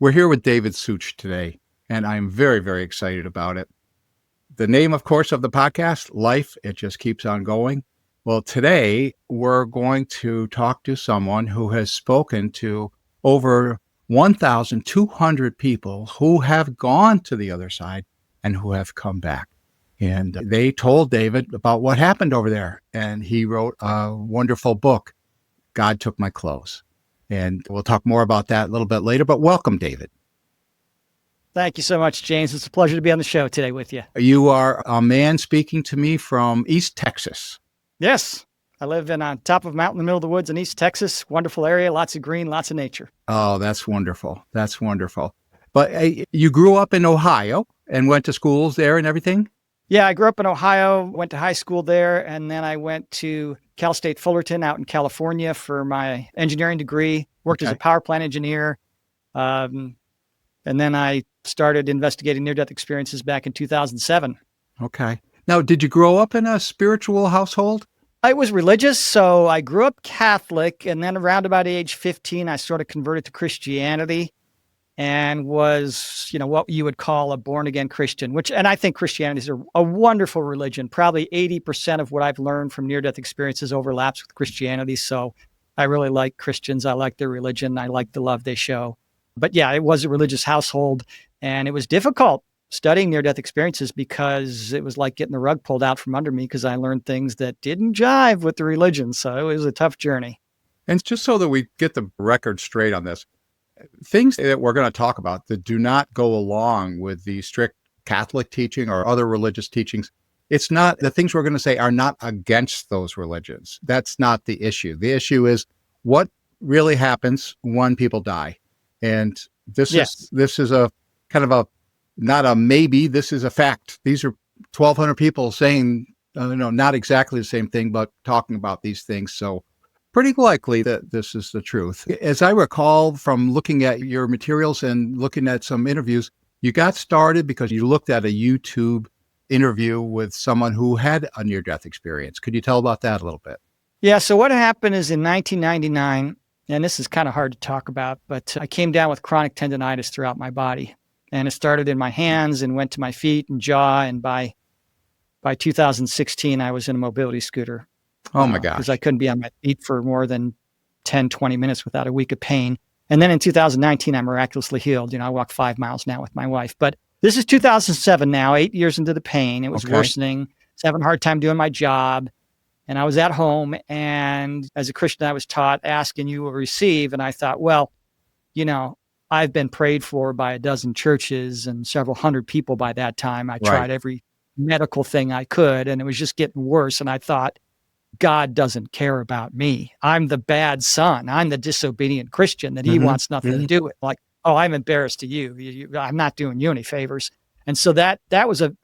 We're here with David Suich today, and I'm very, very excited about it. The name, of course, of the podcast, Life, It Just Keeps On Going. Well, today we're going to talk to someone who has spoken to over 1,200 people who have gone to the other side and who have come back. And they told David about what happened over there. And he wrote a wonderful book, God Took My Clothes. And we'll talk more about that a little bit later. But welcome, David. Thank you so much, James. It's a pleasure to be on the show today with you. You are a man speaking to me from East Texas. Yes. I live on top of a mountain in the middle of the woods in East Texas. Wonderful area, lots of green, lots of nature. Oh, that's wonderful. That's wonderful. But you grew up in Ohio and went to schools there and everything? Yeah, I grew up in Ohio, went to high school there, and then I went to Cal State Fullerton out in California for my engineering degree, worked as a power plant engineer. And then I started investigating near-death experiences back in 2007. Okay. Now, did you grow up in a spiritual household? I was religious, so I grew up Catholic, and then around about age 15, I sort of converted to Christianity and was, what you would call a born-again Christian, and I think Christianity is a wonderful religion. Probably 80% of what I've learned from near-death experiences overlaps with Christianity, so I really like Christians. I like their religion. I like the love they show. But yeah, it was a religious household, and it was difficult studying near-death experiences because it was like getting the rug pulled out from under me because I learned things that didn't jive with the religion. So it was a tough journey. And just so that we get the record straight on this, things that we're going to talk about that do not go along with the strict Catholic teaching or other religious teachings, it's not, the things we're going to say are not against those religions. That's not the issue. The issue is what really happens when people die. And this is a kind of not a maybe, this is a fact. These are 1,200 people saying, not exactly the same thing, but talking about these things. So pretty likely that this is the truth. As I recall from looking at your materials and looking at some interviews, you got started because you looked at a YouTube interview with someone who had a near-death experience. Could you tell about that a little bit? Yeah, so what happened is in 1999, and this is kind of hard to talk about, but I came down with chronic tendonitis throughout my body. And it started in my hands and went to my feet and jaw. And by 2016, I was in a mobility scooter. Oh my gosh. Because I couldn't be on my feet for more than 10, 20 minutes without a week of pain. And then in 2019, I miraculously healed. I walk 5 miles now with my wife. But this is 2007 now, 8 years into the pain. It was worsening. I was having a hard time doing my job. And I was at home. And as a Christian, I was taught, ask and you will receive. And I thought, well, I've been prayed for by a dozen churches and several hundred people by that time. I tried every medical thing I could, and it was just getting worse. And I thought, God doesn't care about me. I'm the bad son. I'm the disobedient Christian that he wants nothing to do with. Like, oh, I'm embarrassed to you. I'm not doing you any favors. And so that was a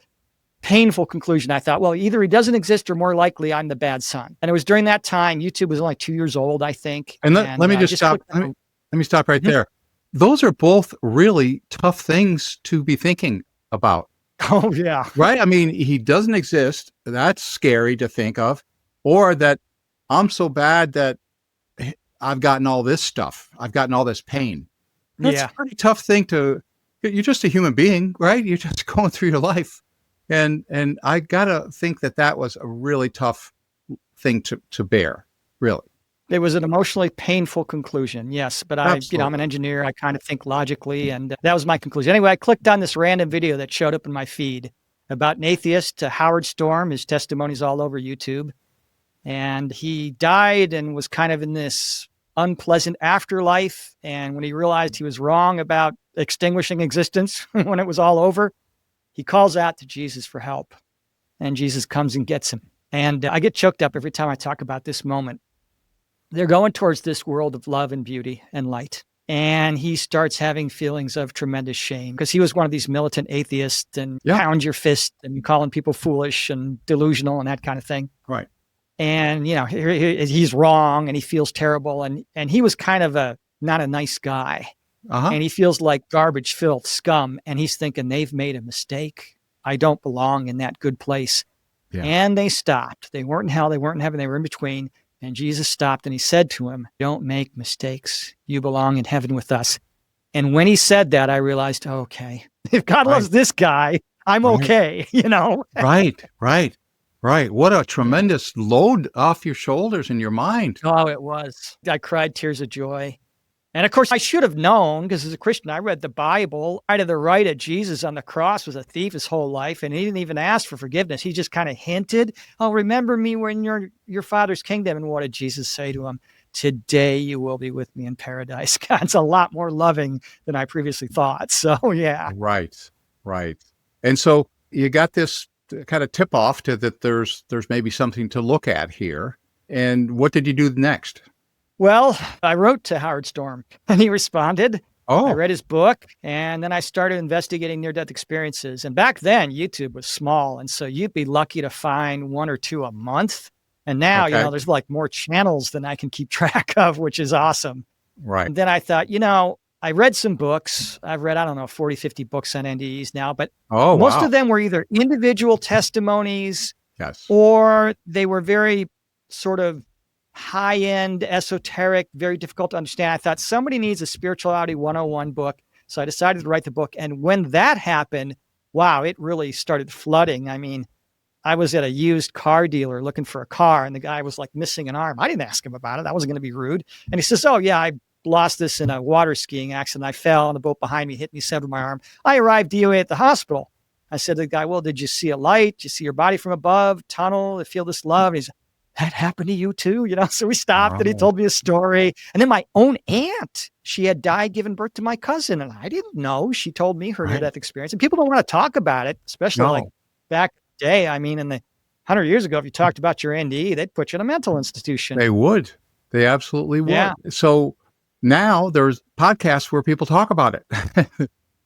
painful conclusion. I thought, well, either he doesn't exist or more likely I'm the bad son. And it was during that time, YouTube was only 2 years old, I think. And let me just stop. Let me stop right there. Those are both really tough things to be thinking about. Oh, yeah. Right? I mean, he doesn't exist. That's scary to think of. Or that I'm so bad that I've gotten all this stuff. I've gotten all this pain. That's a pretty tough thing you're just a human being, right? You're just going through your life. And I got to think that was a really tough thing to bear, really. It was an emotionally painful conclusion, yes. But I'm an engineer. I kind of think logically, and that was my conclusion. Anyway, I clicked on this random video that showed up in my feed about an atheist, Howard Storm. His testimony's all over YouTube. And he died and was kind of in this unpleasant afterlife. And when he realized he was wrong about extinguishing existence when it was all over, he calls out to Jesus for help. And Jesus comes and gets him. And I get choked up every time I talk about this moment. They're going towards this world of love and beauty and light. And he starts having feelings of tremendous shame because he was one of these militant atheists and pound your fist and calling people foolish and delusional and that kind of thing. Right. And, he's wrong and he feels terrible. And he was kind of not a nice guy. And he feels like garbage, filth, scum. And he's thinking they've made a mistake. I don't belong in that good place. Yeah. And they stopped. They weren't in hell. They weren't in heaven. They were in between. And Jesus stopped and he said to him, don't make mistakes. You belong in heaven with us. And when he said that, I realized, okay, if God loves Right. this guy, I'm Right. okay, Right. Right. Right. What a tremendous load off your shoulders and your mind. Oh, it was. I cried tears of joy. And of course, I should have known because as a Christian, I read the Bible. Right to the right of Jesus on the cross was a thief his whole life, and he didn't even ask for forgiveness. He just kind of hinted, "Oh, remember me when you're your Father's kingdom." And what did Jesus say to him? "Today you will be with me in paradise." God's a lot more loving than I previously thought. So yeah. Right. Right. And so you got this kind of tip off to that there's maybe something to look at here. And what did you do next? Well, I wrote to Howard Storm and he responded. I Oh, read his book and then I started investigating near death experiences. And back then, YouTube was small. And so you'd be lucky to find one or two a month. And now, okay. there's like more channels than I can keep track of, which is awesome. Right. And then I thought, I read some books. I've read, I don't know, 40, 50 books on NDEs now, but Oh, most wow. of them were either individual testimonies Yes. or they were very sort of high-end, esoteric, very difficult to understand. I thought somebody needs a spirituality 101 book. So I decided to write the book. And when that happened, wow, it really started flooding. I mean, I was at a used car dealer looking for a car and the guy was like missing an arm. I didn't ask him about it. I wasn't going to be rude. And he says, "Oh yeah, I lost this in a water skiing accident. I fell and the boat behind me hit me, severed my arm. I arrived DOA at the hospital." I said to the guy, "Well, did you see a light? Did you see your body from above, tunnel, feel this love?" And he's, "That happened to you too?" So we stopped and he Oh, told me a story. And then my own aunt, she had died giving birth to my cousin. And I didn't know. She told me her right. near-death experience. And people don't want to talk about it, especially like No, back in the day. I mean, in the 100 years ago, if you talked about your NDE, they'd put you in a mental institution. they would. They absolutely would. Yeah. So now there's podcasts where people talk about it.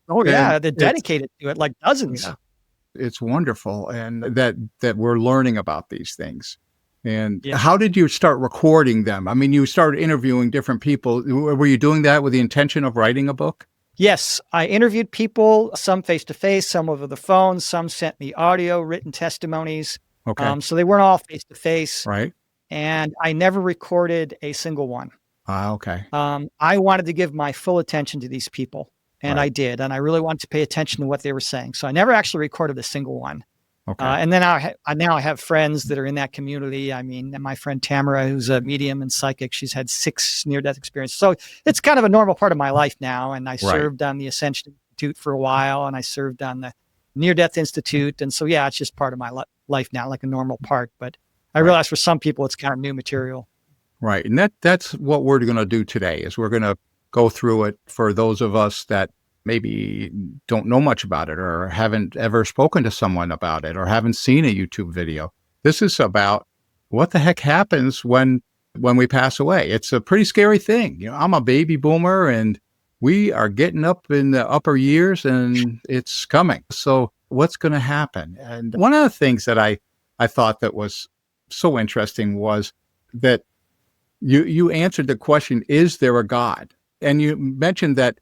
Oh, And yeah. They're dedicated to it, like dozens. yeah, it's wonderful. And that we're learning about these things. And Yeah. how did you start recording them? I mean, you started interviewing different people. Were you doing that with the intention of writing a book? Yes, I interviewed people, some face to face, some over the phone, some sent me audio, written testimonies. Okay. So they weren't all face to face. Right. And I never recorded a single one. Okay. I wanted to give my full attention to these people, and I Right. did. And I really wanted to pay attention to what they were saying. So I never actually recorded a single one. Okay. And then now I have friends that are in that community. I mean, my friend Tamara, who's a medium and psychic, she's had 6 near-death experiences. So it's kind of a normal part of my life now. And I served on the Ascension Institute for a while, and I served on the Near-Death Institute. And so, yeah, it's just part of my life now, like a normal part. But I realize for some people, it's kind of new material. Right. And that's what we're going to do today is we're going to go through it for those of us that maybe don't know much about it or haven't ever spoken to someone about it or haven't seen a YouTube video. This is about what the heck happens when we pass away. It's a pretty scary thing. I'm a baby boomer and we are getting up in the upper years and it's coming. So what's going to happen? And one of the things that I thought that was so interesting was that you answered the question, is there a God? And you mentioned that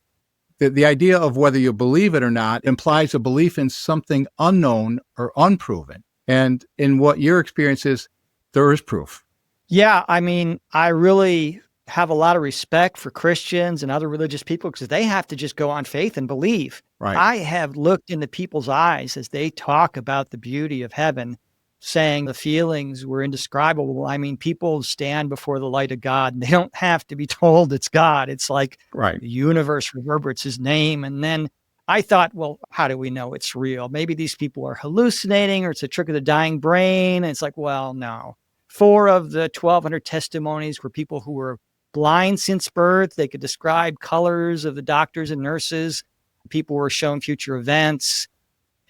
the idea of whether you believe it or not implies a belief in something unknown or unproven. And in what your experience is, there is proof. Yeah, I mean, I really have a lot of respect for Christians and other religious people because they have to just go on faith and believe. Right. I have looked into people's eyes as they talk about the beauty of heaven, saying the feelings were indescribable. I mean, people stand before the light of God and they don't have to be told it's God. It's like Right. the universe reverberates his name. And then I thought, well, how do we know it's real? Maybe these people are hallucinating or it's a trick of the dying brain. And it's like, well, no. 4 of the 1,200 testimonies were people who were blind since birth. They could describe colors of the doctors and nurses. People were shown future events,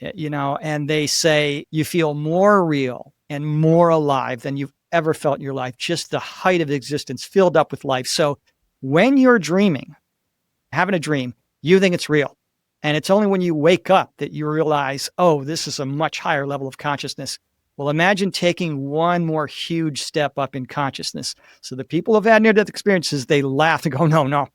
and they say you feel more real and more alive than you've ever felt in your life. Just the height of existence filled up with life. So when you're dreaming, having a dream, you think it's real. And it's only when you wake up that you realize, oh, this is a much higher level of consciousness. Well, imagine taking one more huge step up in consciousness. So the people who've had near-death experiences, they laugh and go, no,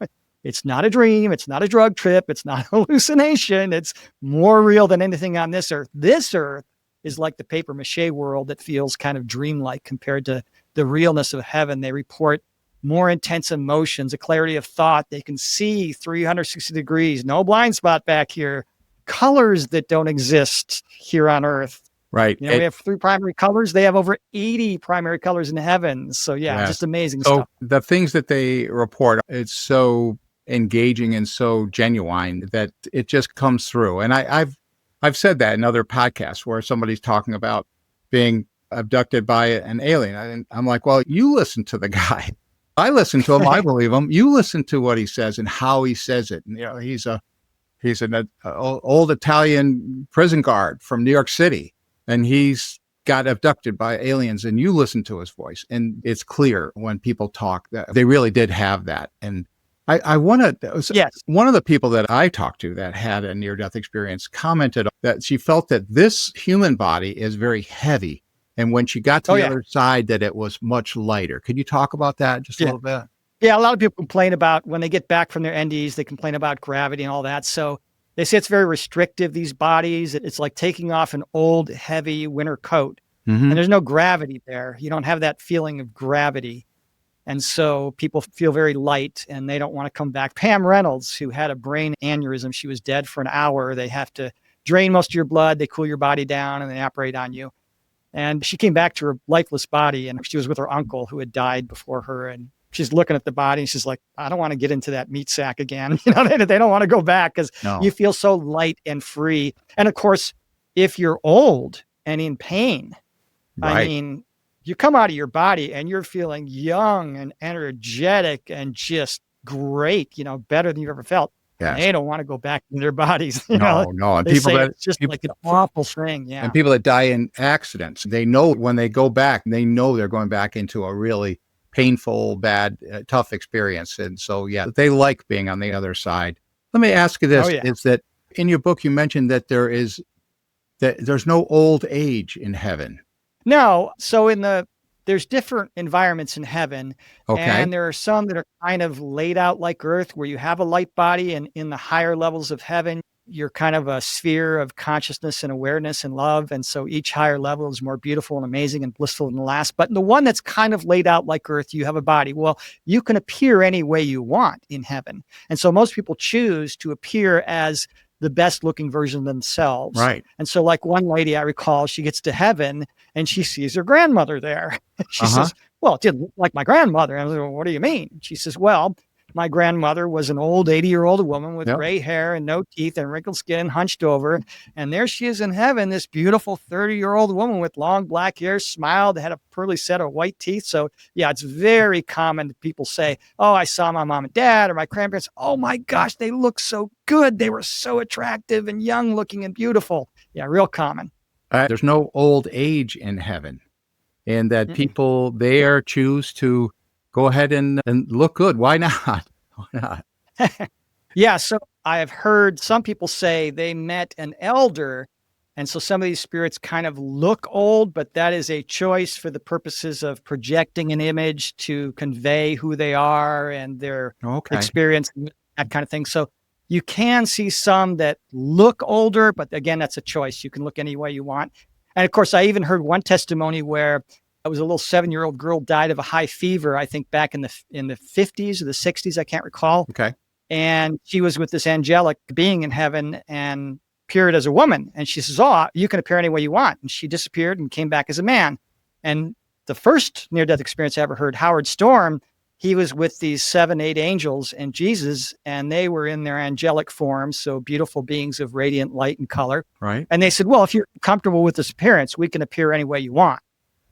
it's not a dream. It's not a drug trip. It's not a hallucination. It's more real than anything on this earth. This earth is like the papier-mâché world that feels kind of dreamlike compared to the realness of heaven. They report more intense emotions, a clarity of thought. They can see 360 degrees, no blind spot back here, colors that don't exist here on Earth. Right. We have 3 primary colors. They have over 80 primary colors in heaven. So yeah, Yes. just amazing So stuff. the things that they report, it's so engaging and so genuine that it just comes through. And I've said that in other podcasts where somebody's talking about being abducted by an alien. And I'm like, well, you listen to the guy. I listen to him. I believe him. You listen to what he says and how he says it. And he's an old Italian prison guard from New York City, and he's got abducted by aliens, and you listen to his voice, and it's clear when people talk that they really did have that. And I want to, Yes. one of the people that I talked to that had a near-death experience commented that she felt that this human body is very heavy. And when she got to the other side, that it was much lighter. Could you talk about that just a little bit? Yeah, a lot of people complain about when they get back from their NDs, they complain about gravity and all that. So they say it's very restrictive, these bodies. It's like taking off an old, heavy winter coat. And there's no gravity there. You don't have that feeling of gravity. And so people feel very light and they don't want to come back. Pam Reynolds, who had a brain aneurysm, she was dead for an hour. They have to drain most of your blood. They cool your body down and they operate on you. And she came back to her lifeless body, and she was with her uncle who had died before her. And she's looking at the body and she's like, I don't want to get into that meat sack again. They don't want to go back because you feel so light and free. And of course, if you're old and in pain, I mean, you come out of your body and you're feeling young and energetic and just great, better than you've ever felt. Yes. They don't want to go back in their bodies. No. And people that it's just like an awful thing. Yeah. And people that die in accidents, they know when they go back, they know they're going back into a really painful, bad, tough experience. And so, they like being on the other side. Let me ask you this, is that in your book, you mentioned that there's no old age in heaven. No. So there's different environments in heaven. Okay. And there are some that are kind of laid out like Earth, where you have a light body, and in the higher levels of heaven, you're kind of a sphere of consciousness and awareness and love. And so each higher level is more beautiful and amazing and blissful than the last. But in the one that's kind of laid out like Earth, you have a body. Well, you can appear any way you want in heaven. And so most people choose to appear as the best looking version of themselves. Right. And so like one lady I recall, she gets to heaven and she sees her grandmother there. She says, well, it didn't look like my grandmother. And I was like, well, what do you mean? She says, well, my grandmother was an old 80-year-old woman with gray hair and no teeth and wrinkled skin, hunched over. And there she is in heaven, this beautiful 30-year-old woman with long black hair, smiled, had a pearly set of white teeth. So it's very common that people say, oh, I saw my mom and dad or my grandparents. Oh my gosh, they look so good. They were so attractive and young looking and beautiful. Yeah, real common. There's no old age in heaven, and that people there choose to go ahead and look good. Why not? Why not? Yeah. So I have heard some people say they met an elder. And so some of these spirits kind of look old, but that is a choice for the purposes of projecting an image to convey who they are and their experience, that kind of thing. So you can see some that look older, but again, that's a choice. You can look any way you want. And of course, I even heard one testimony where it was a little 7-year-old girl died of a high fever, I think back in the 50s or the 60s, I can't recall. Okay. And she was with this angelic being in heaven and appeared as a woman. And she says, oh, you can appear any way you want. And she disappeared and came back as a man. And the first near-death experience I ever heard, Howard Storm, he was with these 7, 8 angels and Jesus, and they were in their angelic forms, so beautiful beings of radiant light and color. Right. And they said, well, if you're comfortable with this appearance, we can appear any way you want.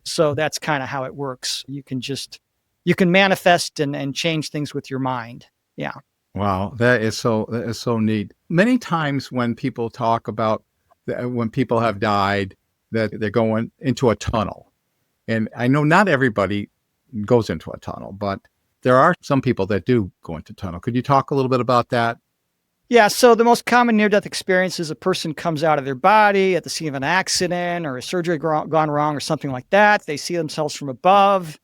So that's kind of how it works. You can manifest and change things with your mind. Yeah. Wow. That is so neat. Many times when people talk about when people have died, that they're going into a tunnel. And I know not everybody goes into a tunnel, but there are some people that do go into tunnel. Could you talk a little bit about that? Yeah, so the most common near-death experience is a person comes out of their body at the scene of an accident or a surgery gone wrong or something like that. They see themselves from above,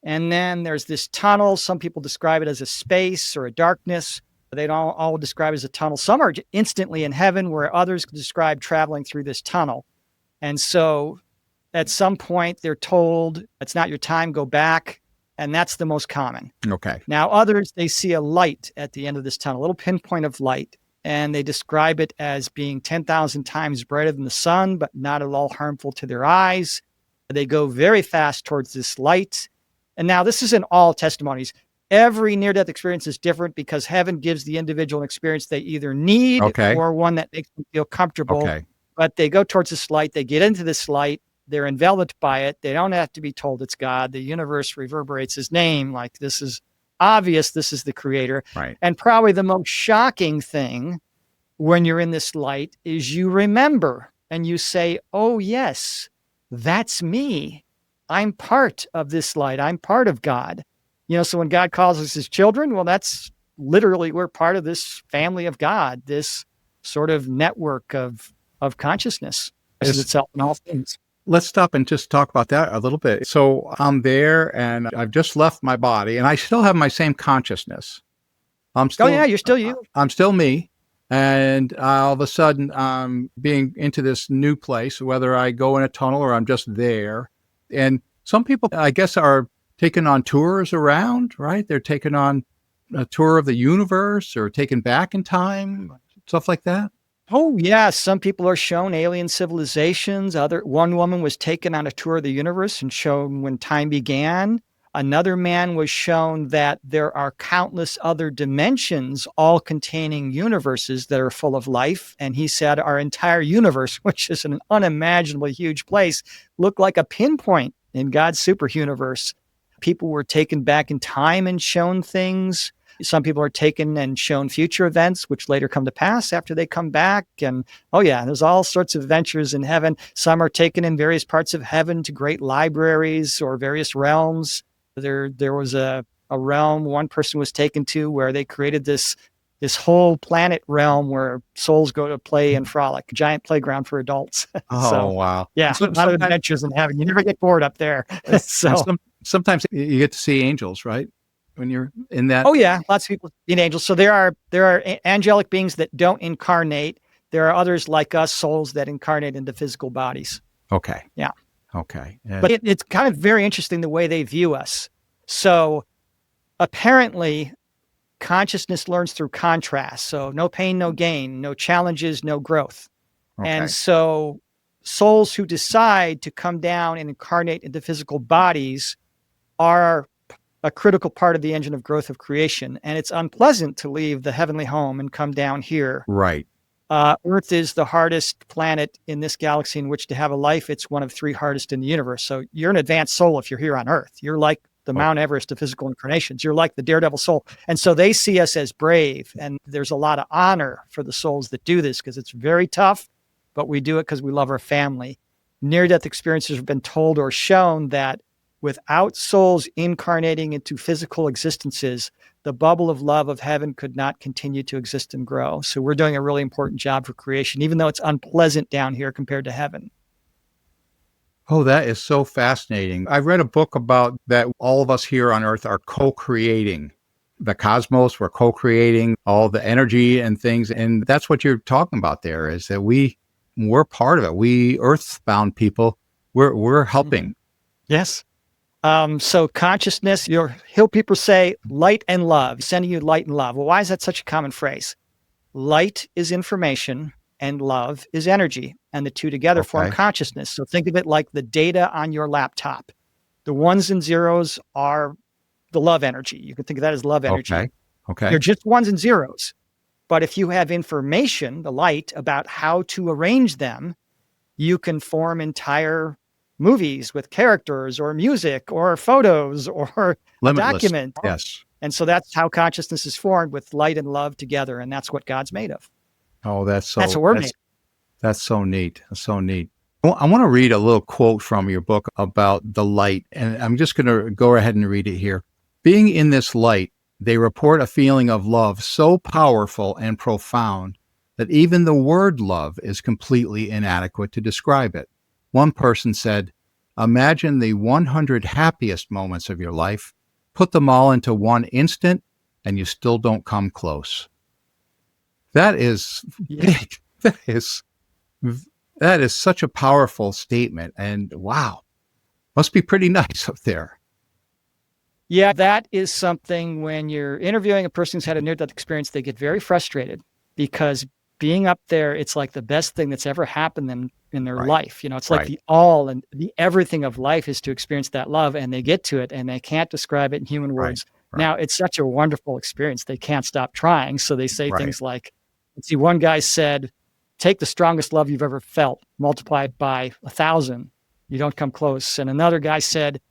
and then there's this tunnel. Some people describe it as a space or a darkness. They don't all describe it as a tunnel. Some are instantly in heaven, where others describe traveling through this tunnel. And so at some point, they're told, it's not your time, go back. And that's the most common. Okay. Now, others, they see a light at the end of this tunnel, a little pinpoint of light, and they describe it as being 10,000 times brighter than the sun, but not at all harmful to their eyes. They go very fast towards this light. And now this is in all testimonies. Every near-death experience is different because heaven gives the individual an experience they either need Okay. or one that makes them feel comfortable. Okay. But they go towards this light. They get into this light. They're enveloped by it. They don't have to be told it's God. The universe reverberates his name. Like, this is obvious. This is the creator. Right. And probably the most shocking thing when you're in this light is you remember and you say, oh, yes, that's me. I'm part of this light. I'm part of God. So when God calls us his children, well, that's literally, we're part of this family of God, this sort of network of consciousness. This is itself in all things. Let's stop and just talk about that a little bit. So I'm there and I've just left my body and I still have my same consciousness. I'm still, oh, yeah, you're still you. I'm still me. And all of a sudden I'm being into this new place, whether I go in a tunnel or I'm just there. And some people, I guess, are taken on tours around, right? They're taken on a tour of the universe or taken back in time, stuff like that. Oh, yeah. Some people are shown alien civilizations. One woman was taken on a tour of the universe and shown when time began. Another man was shown that there are countless other dimensions, all containing universes that are full of life. And he said our entire universe, which is an unimaginably huge place, looked like a pinpoint in God's super universe. People were taken back in time and shown things. Some people are taken and shown future events, which later come to pass after they come back. And, oh, yeah, there's all sorts of adventures in heaven. Some are taken in various parts of heaven to great libraries or various realms. There was a realm one person was taken to where they created this whole planet realm where souls go to play and frolic, a giant playground for adults. Oh, wow. Yeah, a lot of adventures in heaven. You never get bored up there. Sometimes you get to see angels, right? When you're in that. Oh, yeah. Lots of people see angels. So there are angelic beings that don't incarnate. There are others like us, souls that incarnate into physical bodies. Okay. Yeah. Okay. But it's kind of very interesting the way they view us. So apparently consciousness learns through contrast. So no pain, no gain, no challenges, no growth. Okay. And so souls who decide to come down and incarnate into physical bodies are a critical part of the engine of growth of creation. And it's unpleasant to leave the heavenly home and come down here. Right. Earth is the hardest planet in this galaxy in which to have a life. It's one of 3 hardest in the universe. So you're an advanced soul if you're here on Earth. You're like the Mount Everest of physical incarnations. You're like the daredevil soul. And so they see us as brave. And there's a lot of honor for the souls that do this because it's very tough, but we do it because we love our family. Near-death experiences have been told or shown that without souls incarnating into physical existences, the bubble of love of heaven could not continue to exist and grow. So we're doing a really important job for creation, even though it's unpleasant down here compared to heaven. Oh, that is so fascinating. I read a book about that all of us here on Earth are co-creating the cosmos. We're co-creating all the energy and things. And that's what you're talking about there is that we're part of it. We earthbound people, we're helping. Yes. So consciousness, you'll hear people say light and love, sending you light and love. Well, why is that such a common phrase? Light is information and love is energy. And the two together form consciousness. So think of it like the data on your laptop. The ones and zeros are the love energy. You can think of that as love energy. Okay. They're just ones and zeros. But if you have information, the light, about how to arrange them, you can form entire movies with characters or music or photos or a document. Yes. And so that's how consciousness is formed, with light and love together. And that's what God's made of. Oh, that's what we're made of. That's so neat. That's so neat. Well, I want to read a little quote from your book about the light. And I'm just going to go ahead and read it here. Being in this light, they report a feeling of love so powerful and profound that even the word love is completely inadequate to describe it. One person said, imagine the 100 happiest moments of your life, put them all into one instant, and you still don't come close. That is big. That is such a powerful statement. And wow, must be pretty nice up there. Yeah, that is something when you're interviewing a person who's had a near-death experience, they get very frustrated because being up there, it's like the best thing that's ever happened them in their Right. life. It's like Right. the all and the everything of life is to experience that love, and they get to it and they can't describe it in human Right. words. Right. Now, it's such a wonderful experience. They can't stop trying. So they say Right. things like, let's see, one guy said, take the strongest love you've ever felt, multiply it by 1,000. You don't come close. And another guy said,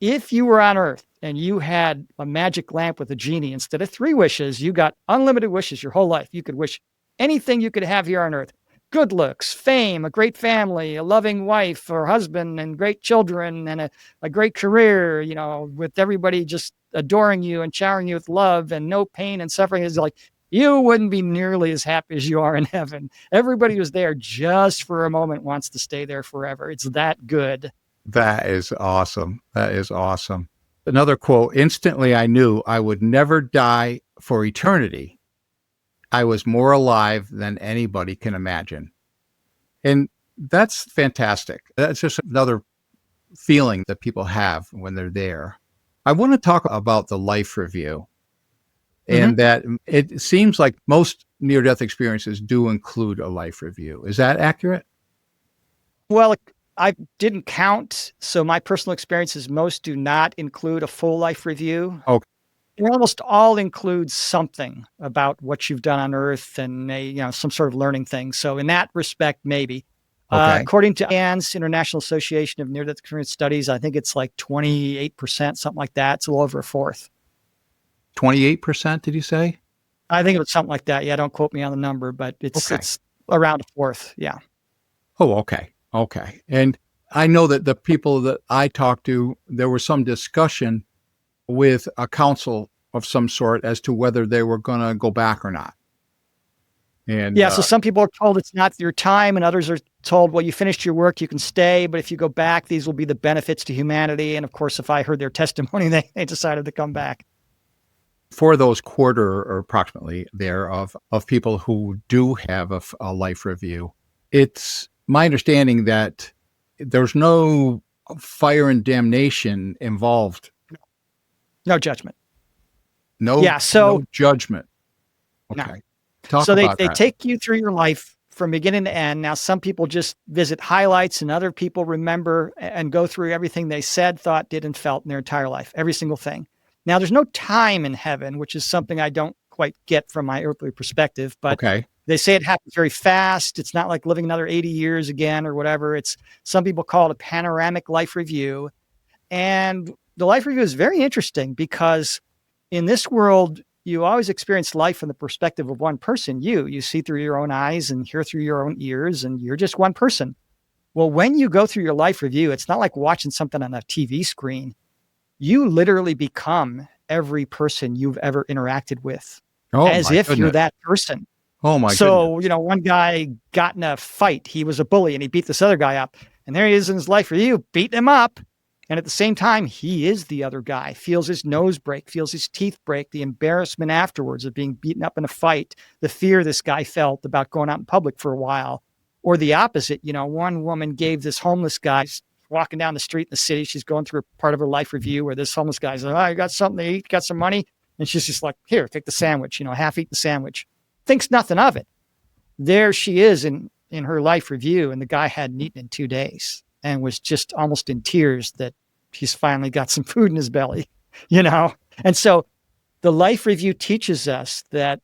if you were on Earth and you had a magic lamp with a genie, instead of 3 wishes, you got unlimited wishes your whole life. You could wish anything you could have here on Earth: good looks, fame, a great family, a loving wife or husband, and great children, and a great career, with everybody just adoring you and showering you with love and no pain and suffering. Is like, you wouldn't be nearly as happy as you are in heaven. Everybody who's there just for a moment wants to stay there forever. It's that good. That is awesome. That is awesome. Another quote, instantly I knew I would never die for eternity. I was more alive than anybody can imagine. And that's fantastic. That's just another feeling that people have when they're there. I want to talk about the life review, Mhm. and that it seems like most near-death experiences do include a life review. Is that accurate? Well, I didn't count, so my personal experiences, most do not include a full life review. Okay. They almost all include something about what you've done on Earth and some sort of learning thing. So in that respect, maybe. Okay. According to ANS, International Association of Near-Death Experience Studies, I think it's like 28%, something like that. It's a little over a fourth. 28%, did you say? I think it was something like that. Yeah, don't quote me on the number, but it's Okay. it's around a fourth. Yeah. Oh, okay. Okay. And I know that the people that I talked to, there was some discussion with a council of some sort as to whether they were going to go back or not. And Yeah, so some people are told it's not your time, and others are told, well, you finished your work, you can stay, but if you go back, these will be the benefits to humanity. And of course, if I heard their testimony, they decided to come back. for those quarter or approximately there of people who do have a life review, it's my understanding that there's no fire and damnation involved. No judgment. No, Yeah, no so judgment. no. Okay. Talk So they about they that. take you through your life from beginning to end. Now, some people just visit highlights, and other people remember and go through everything they said, thought, did, and felt in their entire life, every single thing. Now, there's no time in heaven, which is something I don't quite get from my earthly perspective, but Okay. they say it happens very fast. It's not like living another 80 years again or whatever. It's some people call it a panoramic life review. And the life review is very interesting because in this world, you always experience life from the perspective of one person. You see through your own eyes and hear through your own ears, and you're just one person. Well, when you go through your life review, it's not like watching something on a TV screen. You literally become every person you've ever interacted with, Oh as my if you're goodness. that person. Oh my goodness. So, one guy got in a fight. He was a bully and he beat this other guy up. And there he is in his life review, beating him up. And at the same time, he is the other guy, feels his nose break, feels his teeth break, the embarrassment afterwards of being beaten up in a fight, the fear this guy felt about going out in public for a while. Or the opposite, one woman gave this homeless guy walking down the street in the city. She's going through a part of her life review where this homeless guy's like, oh, you got something to eat, got some money. And she's just like, here, take the sandwich, half eat the sandwich. Thinks nothing of it. There she is in her life review, and the guy hadn't eaten in 2 days and was just almost in tears that he's finally got some food in his belly, And so the life review teaches us that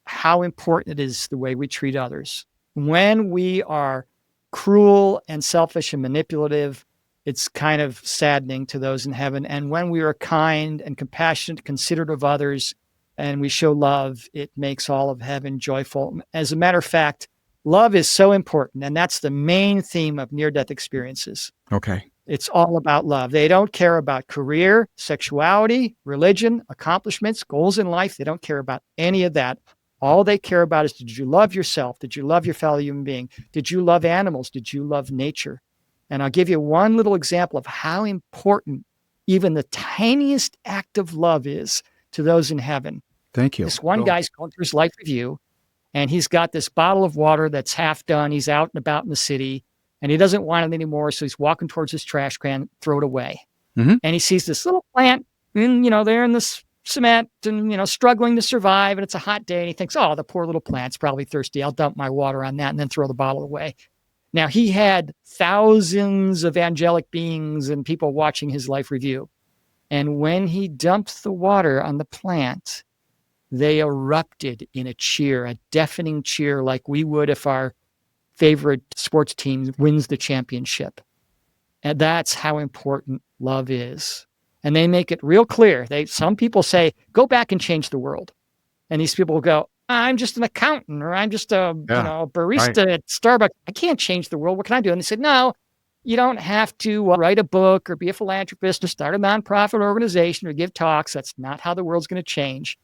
how important it is the way we treat others. When we are cruel and selfish and manipulative, it's kind of saddening to those in heaven. And when we are kind and compassionate, considerate of others, and we show love, it makes all of heaven joyful. As a matter of fact, love is so important. And that's the main theme of near-death experiences. Okay. It's all about love. They don't care about career, sexuality, religion, accomplishments, goals in life. They don't care about any of that. All they care about is, did you love yourself? Did you love your fellow human being? Did you love animals? Did you love nature? And I'll give you one little example of how important even the tiniest act of love is to those in heaven. Thank you. This one Go. guy's going through his life review, and he's got this bottle of water that's half done. He's out and about in the city, and he doesn't want it anymore. So he's walking towards his trash can, throw it away. Mhm. And he sees this little plant And, they're in this cement and, struggling to survive. And it's a hot day. And he thinks, oh, the poor little plant's probably thirsty. I'll dump my water on that and then throw the bottle away. Now, he had thousands of angelic beings and people watching his life review. And when he dumped the water on the plant, they erupted in a cheer, a deafening cheer, like we would if our favorite sports team wins the championship. And that's how important love is. And they make it real clear. Some people say, go back and change the world. And these people will go, I'm just an accountant, or I'm just a barista at Starbucks. I can't change the world. What can I do? And they said, no, you don't have to write a book or be a philanthropist or start a nonprofit organization or give talks. That's not how the world's going to change.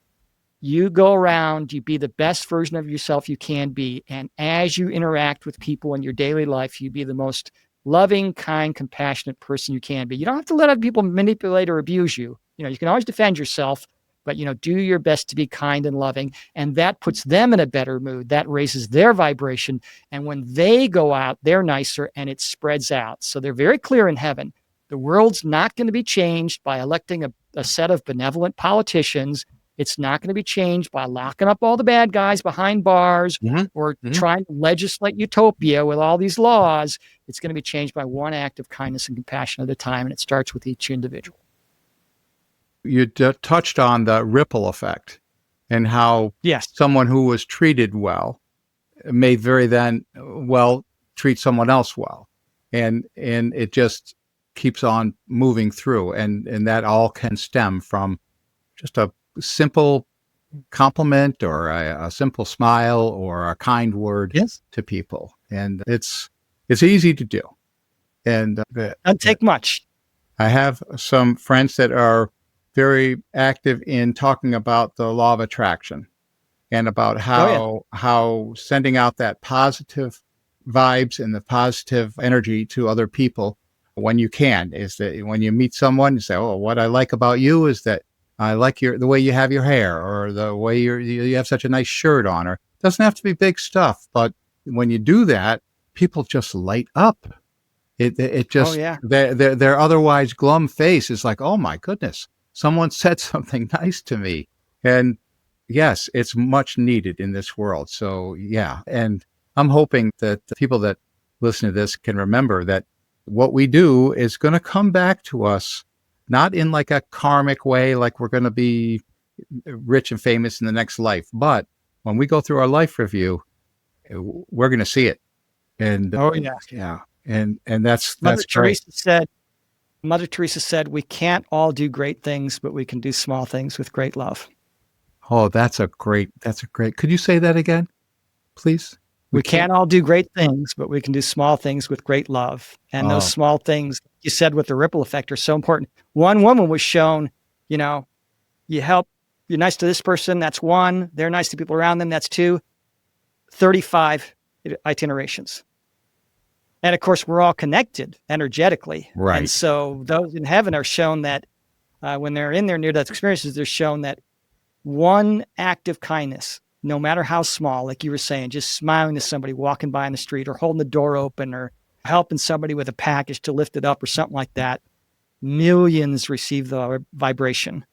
You go around, you be the best version of yourself you can be. And as you interact with people in your daily life, you be the most loving, kind, compassionate person you can be. You don't have to let other people manipulate or abuse you. You can always defend yourself, but, do your best to be kind and loving. And that puts them in a better mood. That raises their vibration. And when they go out, they're nicer and it spreads out. So they're very clear in heaven. The world's not going to be changed by electing a set of benevolent politicians. It's not going to be changed by locking up all the bad guys behind bars or trying to legislate utopia with all these laws. It's going to be changed by one act of kindness and compassion at a time, and it starts with each individual. You touched on the ripple effect and how someone who was treated well may very then treat someone else well. And it just keeps on moving through. And that all can stem from just a simple compliment or a simple smile or a kind word to people. And it's easy to do. And doesn't take much. I have some friends that are very active in talking about the law of attraction and about how sending out that positive vibes and the positive energy to other people when you can is that when you meet someone, you say, oh, what I like about you is that I like the way you have your hair, or the way you have such a nice shirt on, or it doesn't have to be big stuff. But when you do that, people just light up. It just, their otherwise glum face is like, oh my goodness, someone said something nice to me. And yes, it's much needed in this world. So yeah. And I'm hoping that the people that listen to this can remember that what we do is going to come back to us, not in like a karmic way, like we're going to be rich and famous in the next life. But when we go through our life review, we're going to see it. And and that's Mother Teresa said, we can't all do great things, but we can do small things with great love. Oh, that's a great, could you say that again, please? We can't all do great things, but we can do small things with great love. And those small things, you said with the ripple effect, are so important. One woman was shown, you help, you're nice to this person, that's one. They're nice to people around them, that's two. 35 itinerations. And of course, we're all connected energetically. Right. And so those in heaven are shown that when they're in their near-death experiences, they're shown that one act of kindness, no matter how small, like you were saying, just smiling to somebody walking by in the street or holding the door open or helping somebody with a package to lift it up or something like that, millions receive the vibration.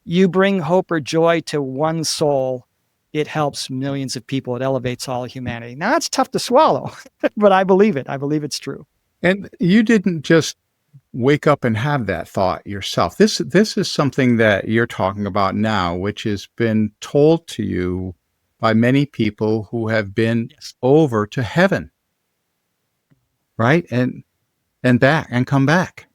You bring hope or joy to one soul, it helps millions of people. It elevates all of humanity. Now, that's tough to swallow, but I believe it. I believe it's true. And you didn't just wake up and have that thought yourself. This is something that you're talking about now, which has been told to you by many people who have been over to heaven, right? And back and come back.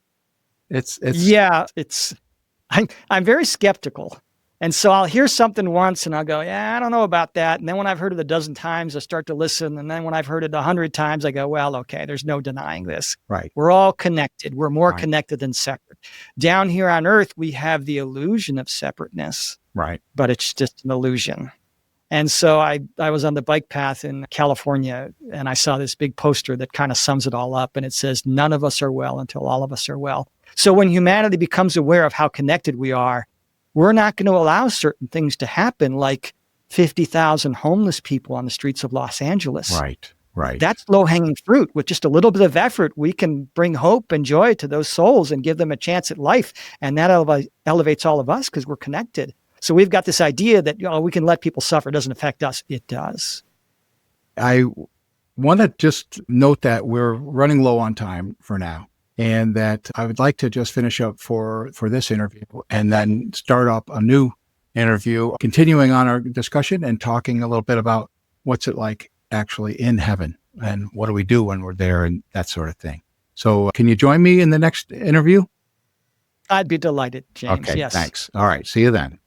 I'm very skeptical. And so I'll hear something once and I'll go, I don't know about that. And then when I've heard it a dozen times, I start to listen. And then when I've heard it 100 times, I go, well, okay, there's no denying this. Right. We're all connected. We're more connected than separate. Down here on Earth, we have the illusion of separateness. Right. But it's just an illusion. And so I was on the bike path in California and I saw this big poster that kind of sums it all up. And it says, none of us are well until all of us are well. So when humanity becomes aware of how connected we are, we're not going to allow certain things to happen, like 50,000 homeless people on the streets of Los Angeles. Right. Right. That's low-hanging fruit. With just a little bit of effort, we can bring hope and joy to those souls and give them a chance at life. And that elevates all of us because we're connected. So we've got this idea that we can let people suffer. It doesn't affect us. It does. I want to just note that we're running low on time for now, and that I would like to just finish up for this interview and then start up a new interview, continuing on our discussion and talking a little bit about what's it like actually in heaven and what do we do when we're there and that sort of thing. So can you join me in the next interview? I'd be delighted, James. Okay, Yes. thanks. All right. See you then.